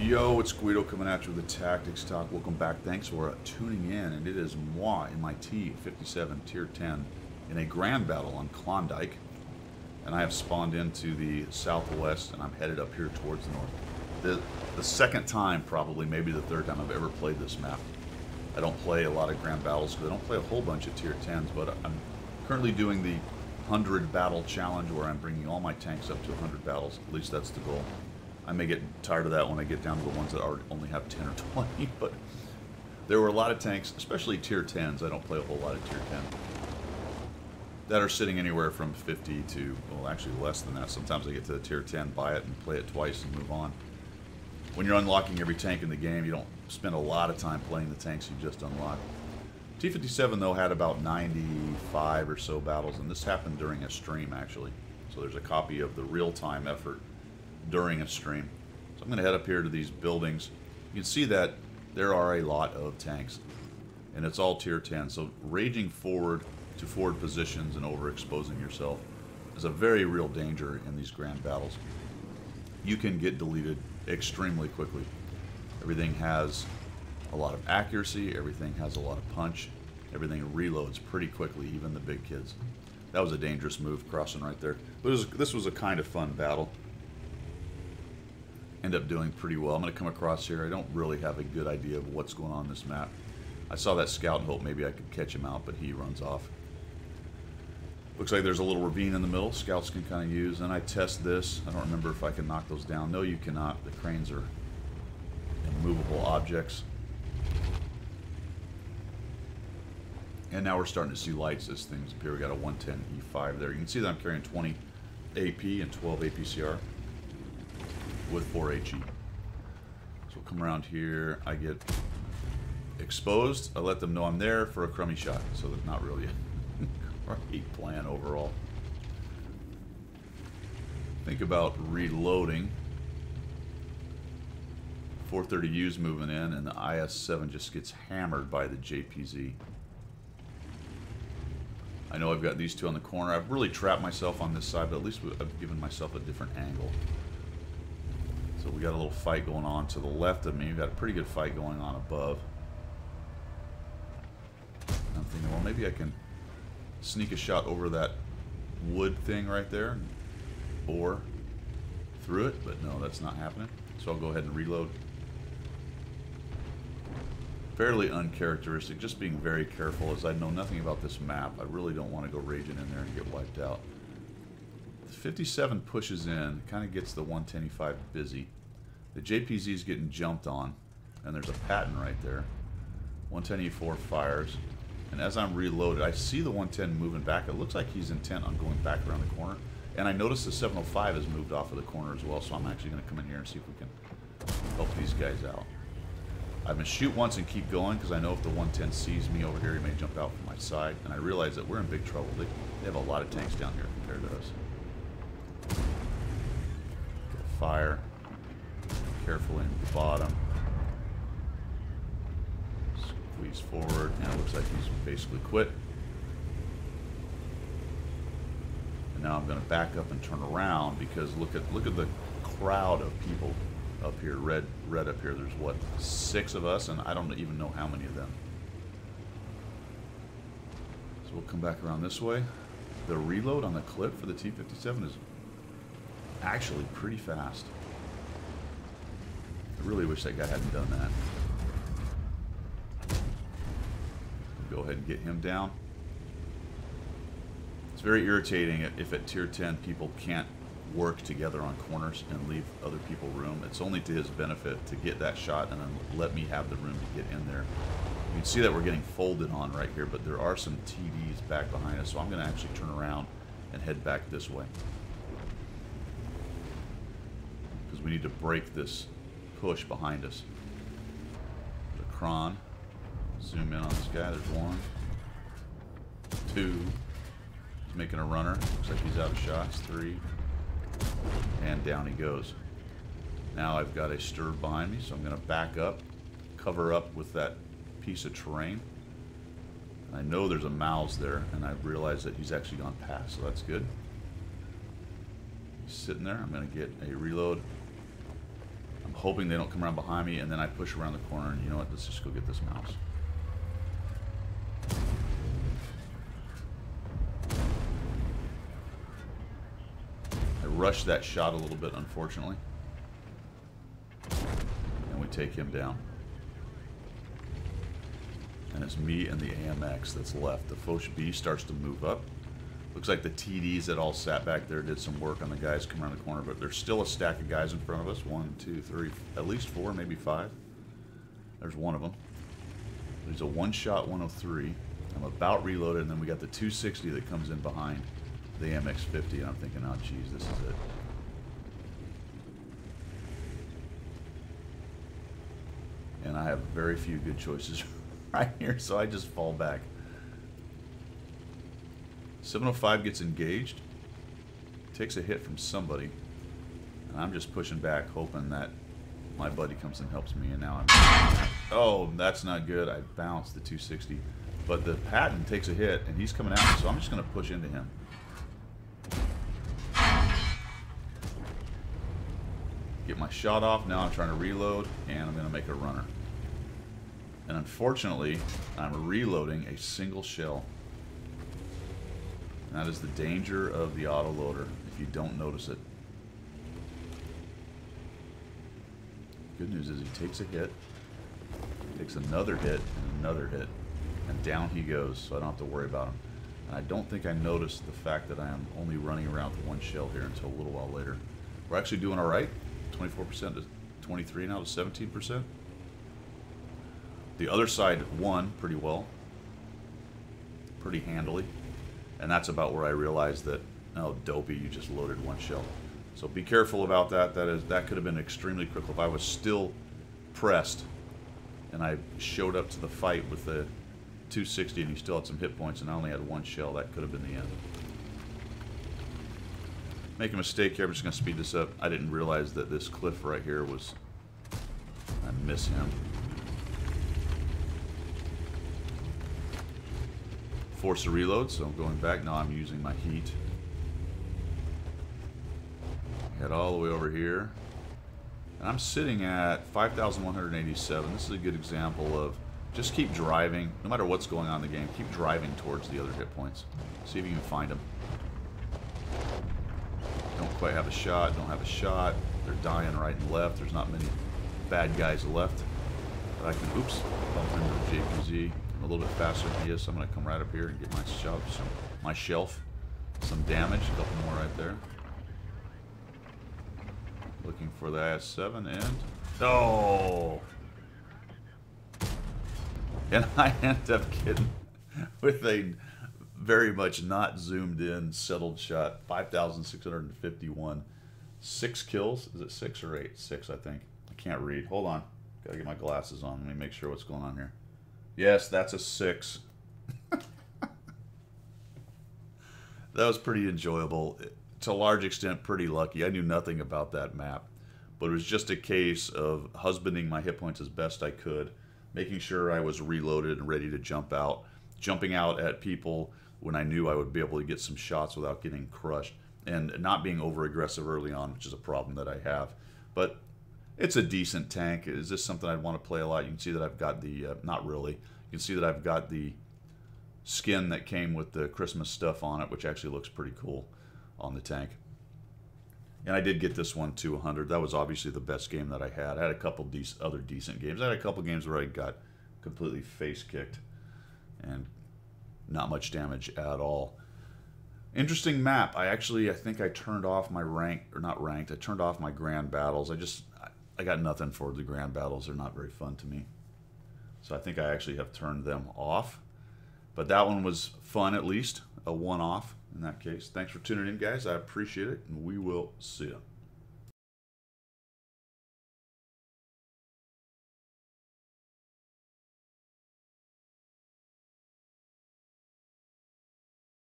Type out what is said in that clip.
Yo, it's Guido coming at you with the Tactics Talk. Welcome back. Thanks for tuning in. And it is moi in my T57 Tier 10 in a grand battle on Klondike. And I have spawned into the southwest and I'm headed up here towards the north. The second time, probably, maybe the third time I've ever played this map. I don't play a lot of grand battles because I don't play a whole bunch of Tier 10s, but I'm currently doing the 100 battle challenge where I'm bringing all my tanks up to 100 battles. At least that's the goal. I may get tired of that when I get down to the ones that only have 10 or 20, but there were a lot of tanks, especially Tier 10s. I don't play a whole lot of Tier 10 that are sitting anywhere from 50 to, well, actually less than that. Sometimes I get to the Tier 10, buy it, and play it twice and move on. When you're unlocking every tank in the game, you don't spend a lot of time playing the tanks you just unlocked. T57, though, had about 95 or so battles, and this happened during a stream, actually. So there's a copy of the real-time effort during a stream. So I'm going to head up here to these buildings. You can see that there are a lot of tanks, and it's all Tier 10. So raging forward to forward positions and overexposing yourself is a very real danger in these grand battles. You can get deleted extremely quickly. Everything has a lot of accuracy, everything has a lot of punch, everything reloads pretty quickly, even the big kids. That was a dangerous move crossing right there. This was a kind of fun battle. End up doing pretty well. I'm going to come across here. I don't really have a good idea of what's going on this map. I saw that scout and hope maybe I could catch him out, but he runs off. Looks like there's a little ravine in the middle. Scouts can kind of use. And I test this. I don't remember if I can knock those down. No, you cannot. The cranes are immovable objects. And now we're starting to see lights as things appear. We got a 110 E5 there. You can see that I'm carrying 20 AP and 12 APCR with 4 HE. So we'll come around here. I get exposed. I let them know I'm there for a crummy shot. So that's not really a great plan overall. Think about reloading. 430U's moving in, and the IS-7 just gets hammered by the JPZ. I know I've got these two on the corner. I've really trapped myself on this side, but at least I've given myself a different angle. So we got a little fight going on to the left of me. We've got a pretty good fight going on above. I'm thinking, well, maybe I can sneak a shot over that wood thing right there and bore through it, but no, that's not happening. So I'll go ahead and reload. Fairly uncharacteristic, just being very careful as I know nothing about this map. I really don't want to go raging in there and get wiped out. The 57 pushes in, kind of gets the 110E5 busy. The JPZ is getting jumped on, and there's a pattern right there. 110E4 fires, and as I'm reloaded, I see the 110 moving back. It looks like he's intent on going back around the corner, and I notice the 705 has moved off of the corner as well, so I'm actually going to come in here and see if we can help these guys out. I'm going to shoot once and keep going because I know if the 110 sees me over here, he may jump out from my side, and I realize that we're in big trouble. They have a lot of tanks down here compared to us. Fire carefully in the bottom, squeeze forward, and it looks like he's basically quit. And now I'm going to back up and turn around because look at the crowd of people up here, red up here. There's what, 6 of us, and I don't even know how many of them. So we'll come back around this way. The reload on the clip for the T57 is actually pretty fast. I really wish that guy hadn't done that. Go ahead and get him down. It's very irritating if at Tier 10 people can't work together on corners and leave other people room. It's only to his benefit to get that shot and then let me have the room to get in there. You can see that we're getting folded on right here, but there are some TDs back behind us, so I'm going to actually turn around and head back this way. Because we need to break this push behind us. There's a cron. Zoom in on this guy. There's 1, 2. He's making a runner. Looks like he's out of shots. 3. And down he goes. Now I've got a stir behind me, so I'm going to back up, cover up with that piece of terrain. And I know there's a mouse there, and I realize that he's actually gone past, so that's good. He's sitting there. I'm going to get a reload. I'm hoping they don't come around behind me, and then I push around the corner, and you know what, let's just go get this mouse. I rushed that shot a little bit, unfortunately. And we take him down. And it's me and the AMX that's left. The Foch B starts to move up. Looks like the TDs that all sat back there did some work on the guys coming around the corner, but there's still a stack of guys in front of us. 1, 2, 3, at least 4, maybe 5. There's one of them. There's a one-shot 103. I'm about reloaded, and then we got the 260 that comes in behind the MX-50, and I'm thinking, oh, geez, this is it. And I have very few good choices right here, so I just fall back. 705 gets engaged, takes a hit from somebody, and I'm just pushing back, hoping that my buddy comes and helps me, and now I'm... Oh, that's not good. I bounced the 260. But the Patton takes a hit, and he's coming out, so I'm just going to push into him. Get my shot off. Now I'm trying to reload, and I'm going to make a runner. And unfortunately, I'm reloading a single shell. And that is the danger of the autoloader, if you don't notice it. Good news is he takes a hit, takes another hit, and another hit, and down he goes, so I don't have to worry about him. And I don't think I noticed the fact that I am only running around with one shell here until a little while later. We're actually doing all right. 24% to 23 now to 17%. The other side won pretty well, pretty handily. And that's about where I realized that, oh, dopey, you just loaded one shell. So be careful about that. That could have been extremely critical. If I was still pressed and I showed up to the fight with the 260 and he still had some hit points and I only had one shell, that could have been the end. Make a mistake here. I'm just going to speed this up. I didn't realize that this cliff right here was... I miss him. Force a reload, so I'm going back. Now I'm using my heat. Head all the way over here. And I'm sitting at 5,187. This is a good example of just keep driving. No matter what's going on in the game, keep driving towards the other hit points. See if you can find them. Don't quite have a shot. Don't have a shot. They're dying right and left. There's not many bad guys left. But I can, oops, bump into the JPZ a little bit faster than he is, so I'm going to come right up here and get my shelf, some damage, a couple more right there. Looking for the IS-7 and... Oh! And I end up getting, with a very much not zoomed in, settled shot, 5,651. 6 kills. Is it 6 or 8? 6, I think. I can't read. Hold on. Gotta get my glasses on. Let me make sure what's going on here. Yes, that's a 6. That was pretty enjoyable. To a large extent, pretty lucky. I knew nothing about that map. But it was just a case of husbanding my hit points as best I could, making sure I was reloaded and ready to jump out, jumping out at people when I knew I would be able to get some shots without getting crushed, and not being over-aggressive early on, which is a problem that I have. But it's a decent tank. Is this something I'd want to play a lot? You can see that I've got the, not really, you can see that I've got the skin that came with the Christmas stuff on it, which actually looks pretty cool on the tank. And I did get this one to 100. That was obviously the best game that I had. I had a couple other decent games. I had a couple games where I got completely face kicked and not much damage at all. Interesting map. I think I turned off my ranked, or not ranked, I turned off my grand battles. I got nothing for the grand battles. They're not very fun to me. So I think I actually have turned them off. But that one was fun, at least. A one-off in that case. Thanks for tuning in, guys. I appreciate it, and we will see you.